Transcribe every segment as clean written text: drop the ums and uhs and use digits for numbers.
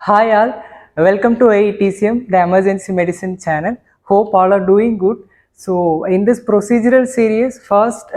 Hi all, welcome to AETCM, the Emergency Medicine channel. Hope all are doing good. So in this procedural series, first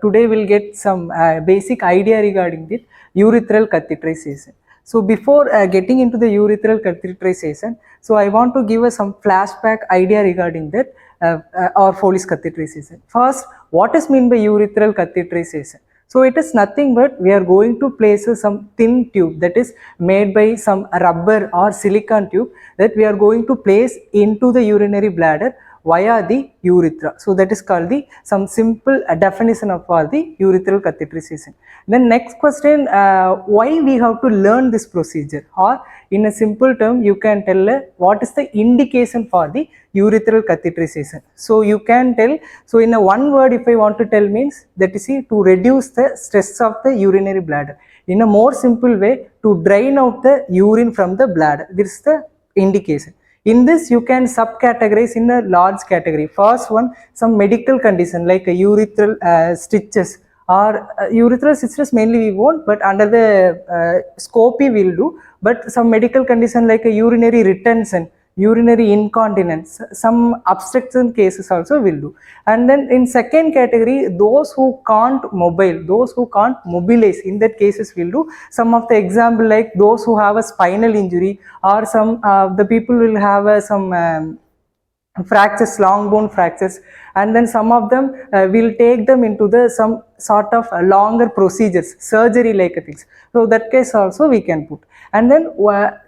today we'll get some basic idea regarding the urethral catheterization. So before getting into the urethral catheterization, so I want to give us some flashback idea regarding that or Foleys catheterization. First, what is meant by urethral catheterization? So it is nothing but we are going to place some thin tube that is made by some rubber or silicon tube that we are going to place into the urinary bladder via the urethra. So that is called the some simple definition of the urethral catheterization. Then next question, why we have to learn this procedure, or in a simple term you can tell what is the indication for the urethral catheterization. So you can tell, so in a one word if I want to tell means that is to reduce the stress of the urinary bladder. In a more simple way, to drain out the urine from the bladder. This is the indication. In this you can subcategorize in a large category. First one, some medical condition like a urethral stitches or urethral stitches mainly we won't, but under the scopy we will do. But some medical condition like a urinary retention, urinary incontinence, some obstruction cases also will do. And then in second category, those who can't mobilize, in that cases will do. Some of the example like those who have a spinal injury, or some the people will have some fractures, long bone fractures, and then some of them will take them into the some sort of longer procedures, surgery like things. So that case also we can put. And then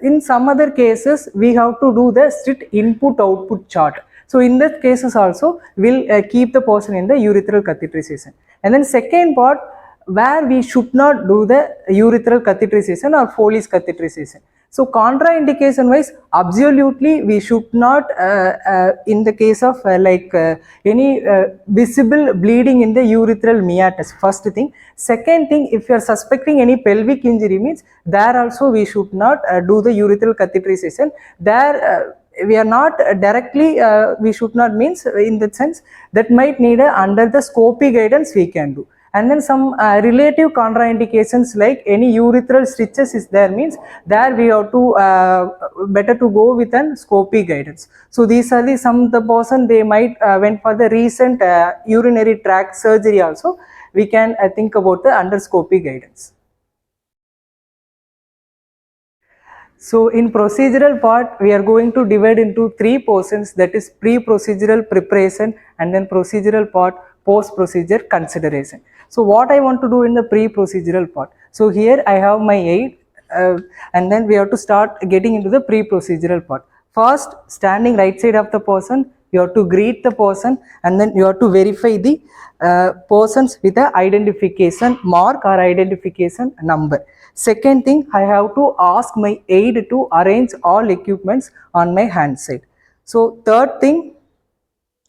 in some other cases we have to do the strict input output chart. So in that cases also we'll keep the person in the urethral catheterization. And then second part, where we should not do the urethral catheterization or Foleys catheterization. So contraindication wise, absolutely we should not in the case of any visible bleeding in the urethral meatus, first thing. Second thing, if you are suspecting any pelvic injury means there also we should not do the urethral catheterization. There we are not directly we should not means in that sense that might need under the scopy guidance we can do. And then some relative contraindications like any urethral stitches is there means there we have to better to go with an scopy guidance. So these are the some the person they might went for the recent urinary tract surgery also we can think about the under scopy guidance. So in procedural part, we are going to divide into three portions, that is pre-procedural preparation and then procedural part, post-procedure consideration. So what I want to do in the pre-procedural part. So here I have my aid and then we have to start getting into the pre-procedural part. First, standing right side of the person, you have to greet the person and then you have to verify the persons with the identification mark or identification number. Second thing, I have to ask my aide to arrange all equipments on my hand side. So third thing,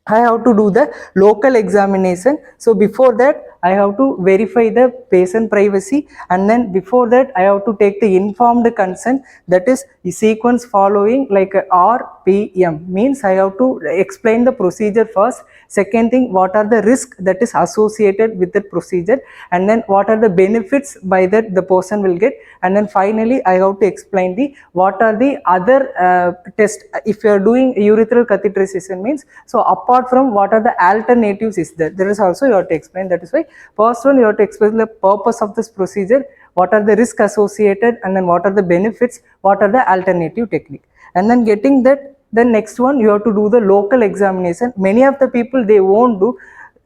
I have to do the local examination. So before that, I have to verify the patient privacy, and then before that, I have to take the informed consent, that is the sequence following like RPM means I have to explain the procedure first. Second thing, what are the risks that is associated with the procedure, and then what are the benefits by that the person will get, and then finally I have to explain the what are the other tests if you are doing urethral catheterization means. So apart from what are the alternatives is there is also you have to explain. That is why first one you have to explain the purpose of this procedure, what are the risks associated, and then what are the benefits, what are the alternative technique, and then getting that. Then next one you have to do the local examination. Many of the people they won't do,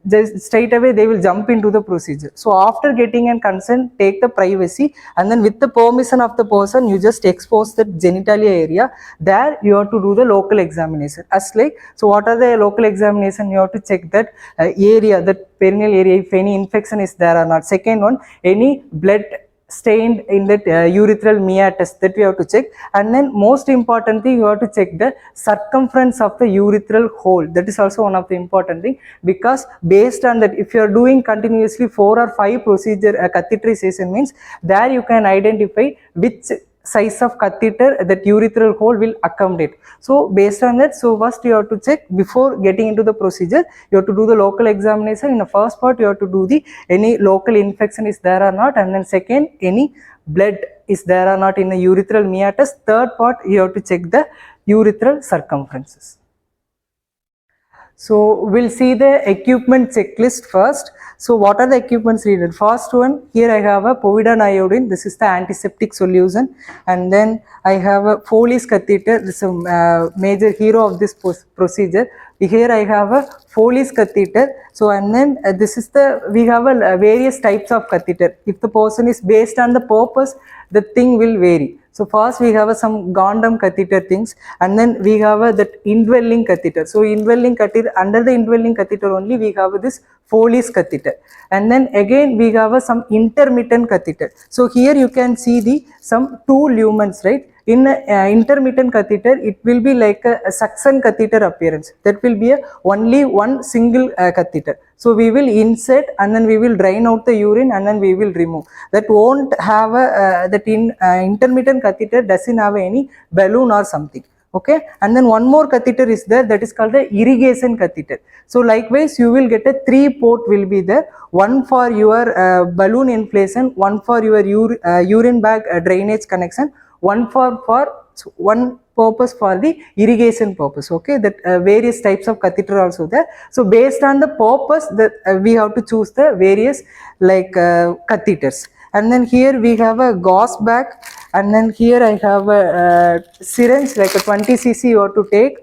just straight away they will jump into the procedure. So after getting an consent, take the privacy, and then with the permission of the person you just expose the genitalia area. There you have to do the local examination as like. So what are the local examination? You have to check that area, that perineal area, if any infection is there or not. Second one, any blood stained in that urethral meatus, that we have to check. And then most important thing, you have to check the circumference of the urethral hole. That is also one of the important thing, because based on that, if you are doing continuously 4 or 5 procedure catheterization means there you can identify which size of catheter that urethral hole will accommodate. So based on that, so first you have to check before getting into the procedure, you have to do the local examination. In the first part, you have to do the any local infection is there or not, and then second, any blood is there or not in the urethral meatus. Third part, you have to check the urethral circumferences. So we'll see the equipment checklist first. So what are the equipments needed? First one, here I have a povidone iodine. This is the antiseptic solution. And then I have a Foleys catheter. This is a major hero of this procedure. Here I have a Foleys catheter. So and then this is the, we have a various types of catheter. If the person is based on the purpose, the thing will vary. So first we have some Gondam catheter things, and then we have that indwelling catheter. So indwelling catheter, under the indwelling catheter only we have this Foleys catheter, and then again we have some intermittent catheter. So here you can see the some two lumens, right? In intermittent catheter, it will be like a suction catheter appearance. That will be only one single catheter. So we will insert and then we will drain out the urine and then we will remove. That won't have a intermittent catheter doesn't have any balloon or something. Okay, and then one more catheter is there, that is called the irrigation catheter. So likewise you will get a 3-port will be there, one for your balloon inflation, one for your urine bag drainage connection, one for one purpose for the irrigation purpose. Okay, that various types of catheter also there. So based on the purpose that we have to choose the various like catheters. And then here we have a gauze bag, and then here I have a syringe like a 20 cc you have to take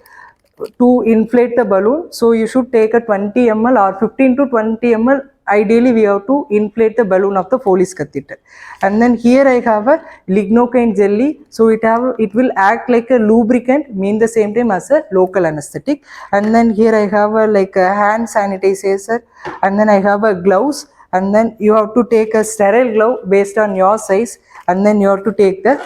to inflate the balloon. So you should take a 20 ml or 15 to 20 ml. Ideally we have to inflate the balloon of the Foleys catheter. And then here I have a lignocaine jelly. So it will act like a lubricant, mean the same time as a local anesthetic. And then here I have a like a hand sanitizer, and then I have a gloves, and then you have to take a sterile glove based on your size, and then you have to take the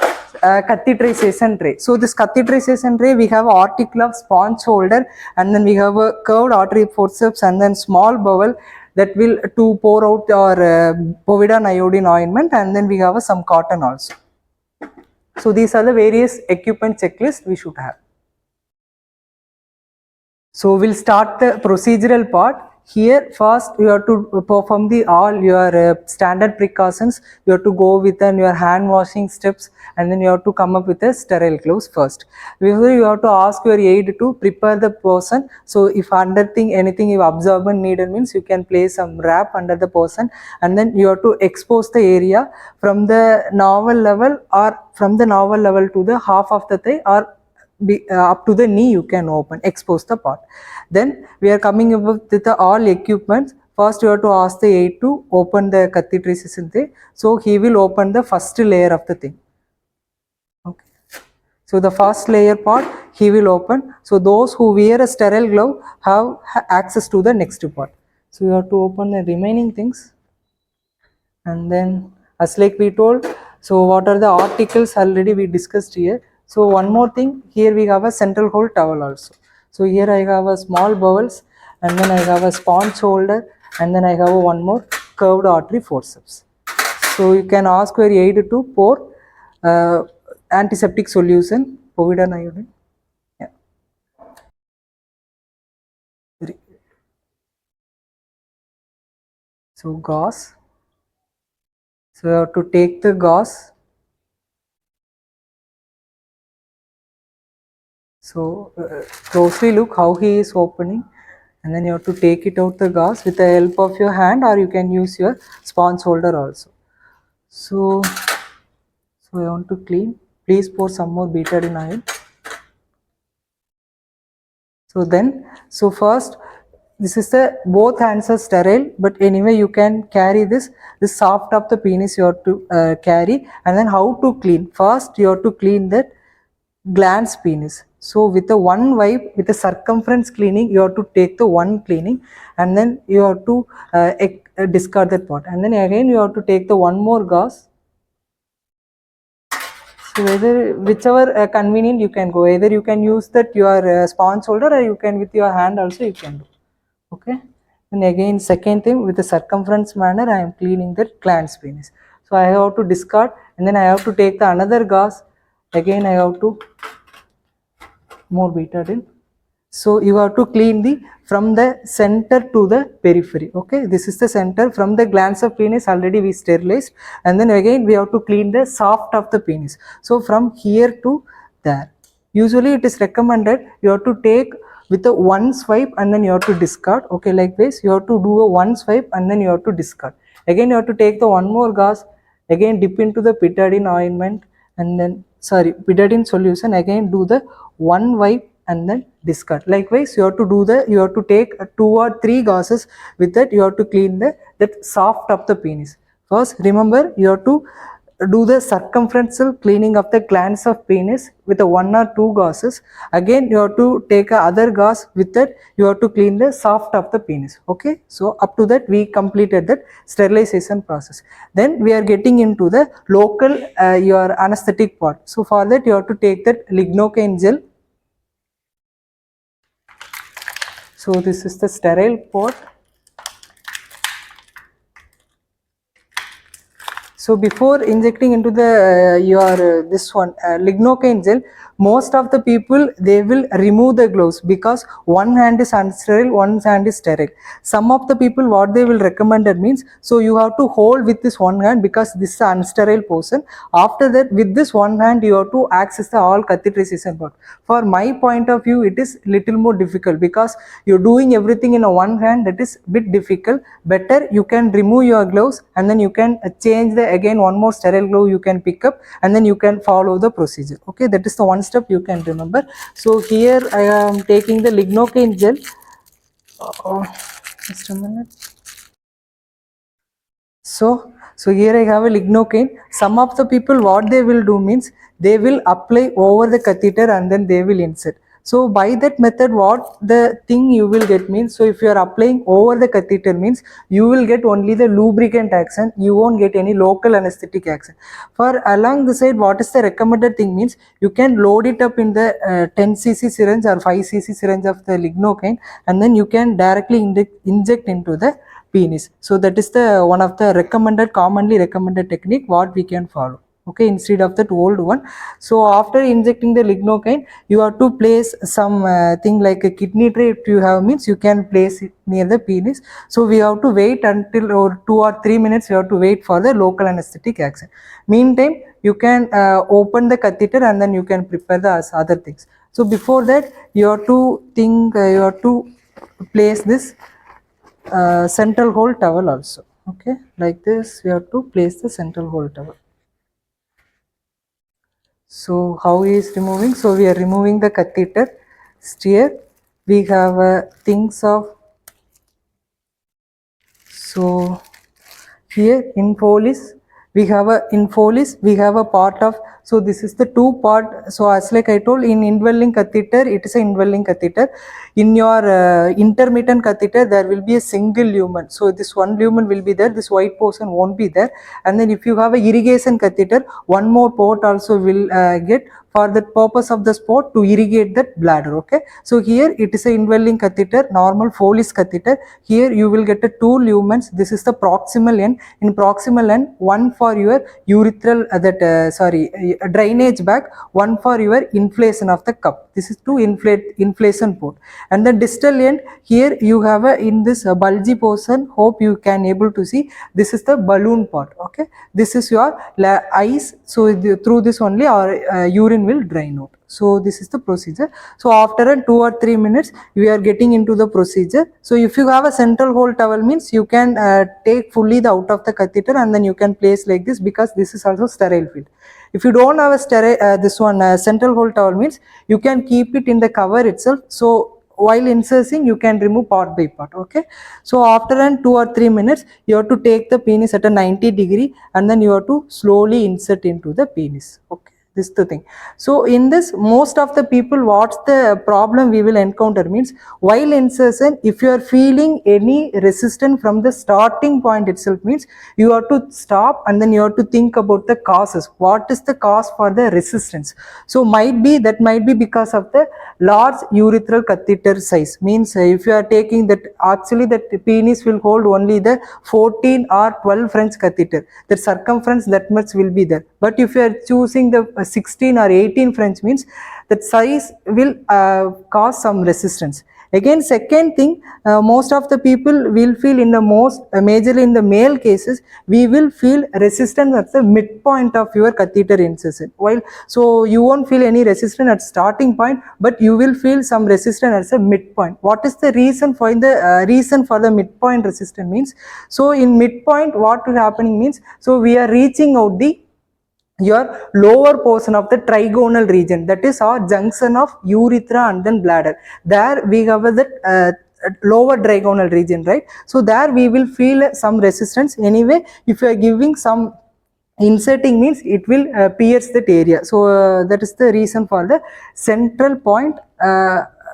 catheterization tray. So this catheterization tray, we have article of sponge holder, and then we have a curved artery forceps, and then small bowel that will to pour out our povidone iodine ointment, and then we have some cotton also. So these are the various equipment checklist we should have. So we'll start the procedural part. Here first you have to perform all your standard precautions. You have to go with your hand washing steps, and then you have to come up with a sterile gloves first. Before you have to ask your aide to prepare the person. So if anything you absorbent needed means you can place some wrap under the person, and then you have to expose the area from the navel level to the half of the thigh, or up to the knee you can expose the part. Then we are coming up with all equipments. First you have to ask the aide to open the catheterization thing. So he will open the first layer of the thing. Okay. So the first layer part he will open. So those who wear a sterile glove have access to the next part. So you have to open the remaining things. And then as like we told, so what are the articles already we discussed here. So one more thing, here we have a central hole towel also. So here I have a small bowels, and then I have a sponge holder, and then I have one more curved artery forceps. So you can ask your aide to pour antiseptic solution, povidone iodine. Yeah. So gauze. So you have to take the gauze. So closely look how he is opening, and then you have to take it out the gauze with the help of your hand, or you can use your sponge holder also. So I want to clean. Please pour some more betadine oil. So first, this is both hands are sterile, but anyway you can carry this soft of the penis you have to carry. And then how to clean? First you have to clean that glans penis. So with the one wipe, with the circumference cleaning, you have to take the one cleaning, and then you have to discard that part, and then again you have to take the one more gauze. So whichever convenient you can go, either you can use that your sponge holder, or you can with your hand also you can do. Okay, and again second thing, with the circumference manner I am cleaning the glans penis. So I have to discard, and then I have to take the another gauze, again I have to more betadine. So you have to clean the from the center to the periphery. Okay, this is the center. From the glands of penis already we sterilized, and then again we have to clean the shaft of the penis. So from here to there, usually it is recommended you have to take with a one swipe and then you have to discard. Okay, like this you have to do a one swipe and then you have to discard. Again you have to take the one more gauze, again dip into the betadine ointment, and then betadine solution, again do the one wipe and then discard. Likewise you have to do the, you have to take two or three gauzes. With that you have to clean the that shaft of the penis. First remember you have to do the circumferential cleaning of the glands of penis with a one or two gauzes. Again you have to take a other gauze. With that you have to clean the shaft of the penis. Okay, so up to that we completed that sterilization process. Then we are getting into the local your anesthetic part. So for that you have to take that lignocaine gel. So this is the sterile part. So before injecting into the your this one lignocaine gel, most of the people they will remove the gloves because one hand is unsterile, one hand is sterile. Some of the people what they will recommend it means, so you have to hold with this one hand because this is an unsterile portion. After that with this one hand you have to access the all catheterization part. For my point of view it is little more difficult because you're doing everything in a one hand, that is bit difficult. Better you can remove your gloves and then you can change the again one more sterile glove you can pick up and then you can follow the procedure. Okay, that is the one step you can remember. So here I am taking the lignocaine gel. Just a minute. So here I have a lignocaine. Some of the people what they will do means they will apply over the catheter and then they will insert. So by that method what the thing you will get means, so if you are applying over the catheter means you will get only the lubricant action, you won't get any local anesthetic action. For along the side what is the recommended thing means, you can load it up in the 10 cc syringe or 5 cc syringe of the lignocaine and then you can directly inject into the penis. So that is the one of the recommended, commonly recommended technique what we can follow. Okay, instead of that old one. So after injecting the lignocaine you have to place some thing like a kidney tray. If you have means you can place it near the penis. So we have to wait until or 2 or 3 minutes. You have to wait for the local anesthetic action. Meantime you can open the catheter and then you can prepare the other things. So before that you have to think you have to place this central hole towel also. Okay, like this we have to place the central hole towel. So how he is removing? So we are removing the catheter. Here we have things of, so here in Foleys we have a part of, so this is the two part. So as like I told, in indwelling catheter it is an indwelling catheter. In your intermittent catheter there will be a single lumen. So this one lumen will be there, this white portion won't be there. And then if you have a irrigation catheter, one more port also will get for the purpose of the sport to irrigate that bladder. Okay, so here it is a indwelling catheter, normal Foleys catheter. Here you will get a two lumens. This is the proximal end. In proximal end, one for your urethral drainage bag, one for your inflation of the cup. This is to inflation port. And the distal end, here you have a in this bulgy portion, hope you can able to see, this is the balloon part. Okay, this is your eyes. So through this only our urine will drain out. So this is the procedure. So after 2 or 3 minutes we are getting into the procedure. So if you have a central hole towel means you can take fully the out of the catheter and then you can place like this, because this is also sterile field. If you don't have a sterile this one central hole towel means you can keep it in the cover itself. So while inserting you can remove part by part. Okay, so after 2 or 3 minutes you have to take the penis at a 90 degree and then you have to slowly insert into the penis. Okay, this is the thing. So in this, most of the people, what's the problem we will encounter means, while insertion if you are feeling any resistance from the starting point itself means you have to stop and then you have to think about the causes. What is the cause for the resistance? So might be because of the large urethral catheter size. Means if you are taking that, actually that penis will hold only the 14 or 12 French catheter, the circumference that much will be there. But if you are choosing the 16 or 18 French means that size will cause some resistance. Again, second thing, most of the people will feel in the majorly in the male cases, we will feel resistance at the midpoint of your catheter incision. While so you won't feel any resistance at starting point, but you will feel some resistance at the midpoint. What is the reason for the midpoint resistance means? So in midpoint, what will happening means, so we are reaching out your lower portion of the trigonal region, that is our junction of urethra and then bladder. There we have that lower trigonal region, right? So there we will feel some resistance. Anyway, if you are giving some inserting means it will pierce that area. So that is the reason for the central point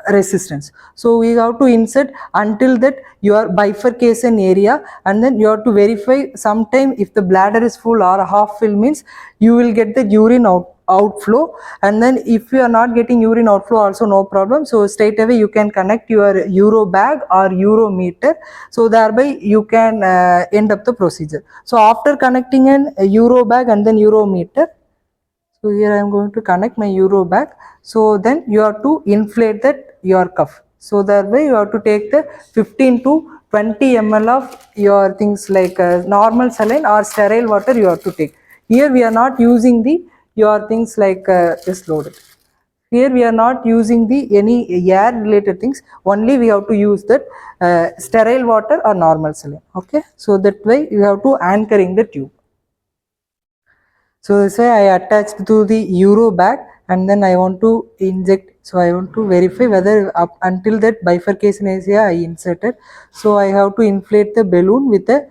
resistance. So we have to insert until that your bifurcation area, and then you have to verify sometime if the bladder is full or half full means you will get the urine outflow, and then if you are not getting urine outflow also no problem, so straight away you can connect your euro bag or urometer, so thereby you can end up the procedure. So after connecting an euro bag and then urometer, so here I am going to connect my euro bag. So then you have to inflate that your cuff. So thereby you have to take the 15 to 20 ml of your things like normal saline or sterile water you have to take. Here we are not using the your things like just loaded. Here we are not using the any air related things. Only we have to use that sterile water or normal saline. Okay. So that way you have to anchoring the tube. So this way I attached to the euro bag, and then I want to inject. So I want to verify whether up until that bifurcation area I inserted. So I have to inflate the balloon with a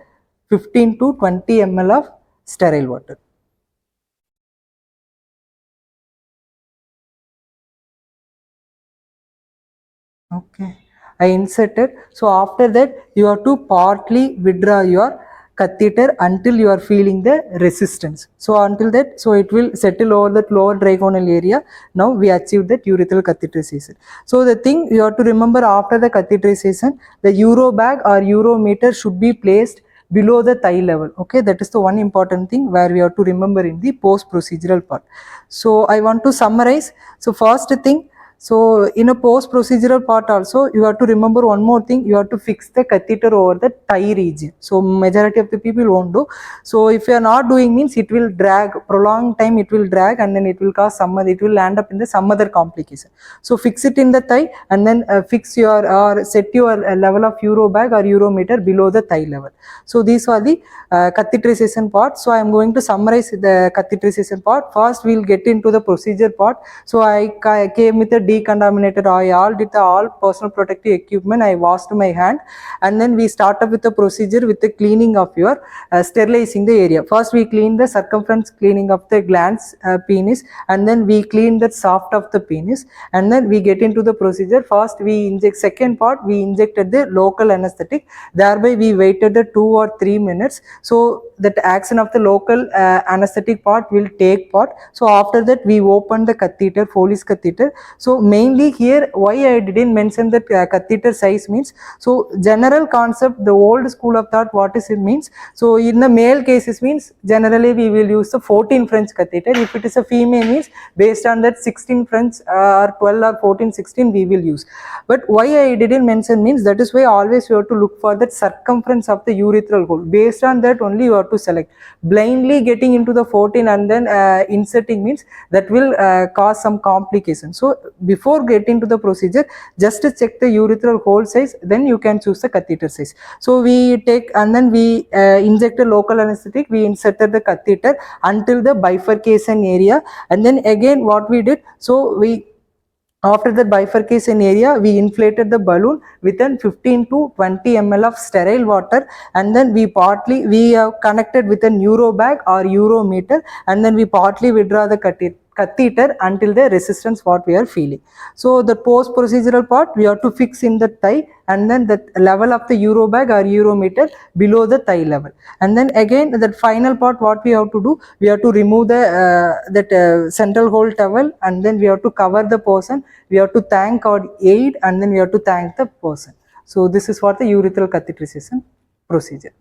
15 to 20 ml of sterile water. Okay, I inserted. So after that you have to partly withdraw your catheter until you are feeling the resistance. So until that, so it will settle over that lower trigonal area. Now we achieve that urethral catheterization. So the thing you have to remember after the catheterization, the euro bag or urometer should be placed below the thigh level. Okay, that is the one important thing where we have to remember in the post procedural part. So I want to summarize. So first thing, so in a post procedural part also you have to remember one more thing, you have to fix the catheter over the thigh region. So majority of the people won't do. So if you are not doing means it will drag, prolonged time it will drag, and then it will cause some other, it will land up in the some other complication. So fix it in the thigh, and then fix your or set your level of euro bag or urometer below the thigh level. So these are the catheterization part. So I am going to summarize the catheterization part. First we will get into the procedure part. So I came with a decontaminated oil, did the all personal protective equipment, I washed my hand, and then we start up with the procedure with the cleaning of your sterilizing the area. First we clean the circumference, cleaning of the glands, penis, and then we clean the shaft of the penis, and then we get into the procedure. First we inject, second part we injected the local anesthetic, thereby we waited the 2 or 3 minutes. So that action of the local anesthetic part will take part. So after that we open the catheter, Foleys catheter. So mainly here why I didn't mention that catheter size means, so general concept, the old school of thought, what is it means, so in the male cases means generally we will use the 14 French catheter. If it is a female means based on that 16 French or 12 or 14 16 we will use. But why I didn't mention means, that is why always you have to look for that circumference of the urethral hole. Based on that only you have to select. Blindly getting into the 14 and then inserting means that will cause some complications. So before getting to the procedure, just to check the urethral hole size, then you can choose the catheter size. So we take and then we inject a local anesthetic, we inserted the catheter until the bifurcation area, and then again what we did, so we after the bifurcation area we inflated the balloon with an 15 to 20 ml of sterile water, and then we have connected with a euro bag or urometer, and then we partly withdraw the catheter until the resistance what we are feeling. So the post procedural part we have to fix in the thigh, and then the level of the euro bag or urometer below the thigh level, and then again the final part what we have to do, we have to remove the central hole towel, and then we have to cover the person, we have to thank our aid, and then we have to thank the person. So this is what the urethral catheterization procedure.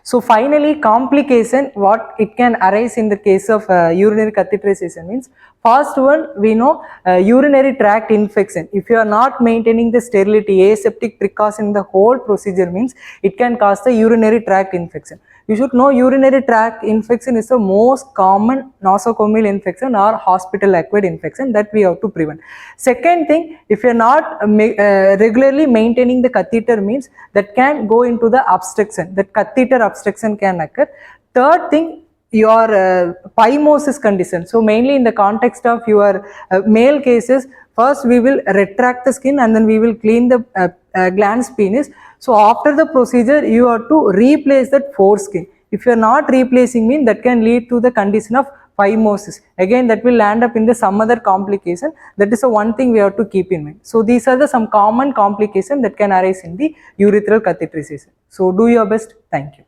So finally, complication, what it can arise in the case of urinary catheterization means, first one we know urinary tract infection. If you are not maintaining the sterility, aseptic precaution in the whole procedure means it can cause the urinary tract infection. You should know urinary tract infection is the most common nosocomial infection or hospital acquired infection that we have to prevent. Second thing, if you are not regularly maintaining the catheter means that can go into the obstruction, that catheter obstruction can occur. Third thing, your phimosis condition. So mainly in the context of your male cases, first we will retract the skin and then we will clean the glans penis. So after the procedure, you have to replace that foreskin. If you are not replacing mean, that can lead to the condition of phimosis. Again, that will land up in the some other complication. That is the one thing we have to keep in mind. So these are the some common complications that can arise in the urethral catheterization. So do your best. Thank you.